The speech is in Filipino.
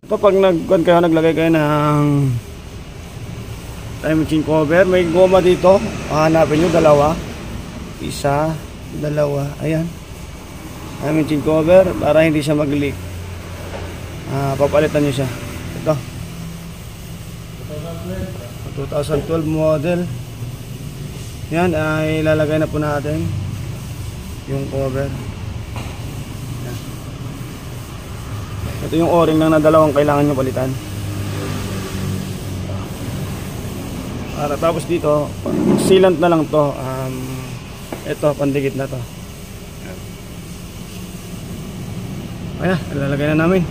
Ito pag naglagay kayo ng time machine cover, may goma dito. Hanapin nyo, dalawa. Isa, dalawa. Ayan. Time machine cover para hindi siya mag-leak. Papalitan nyo siya. Ito. 2012 model. Yan, ilalagay na po natin yung cover. Ito yung o-ring lang na dalawang kailangan nyo palitan. Tapos dito, sealant na lang to. Ito, pandikit na to. Ayan, ilalagay na namin.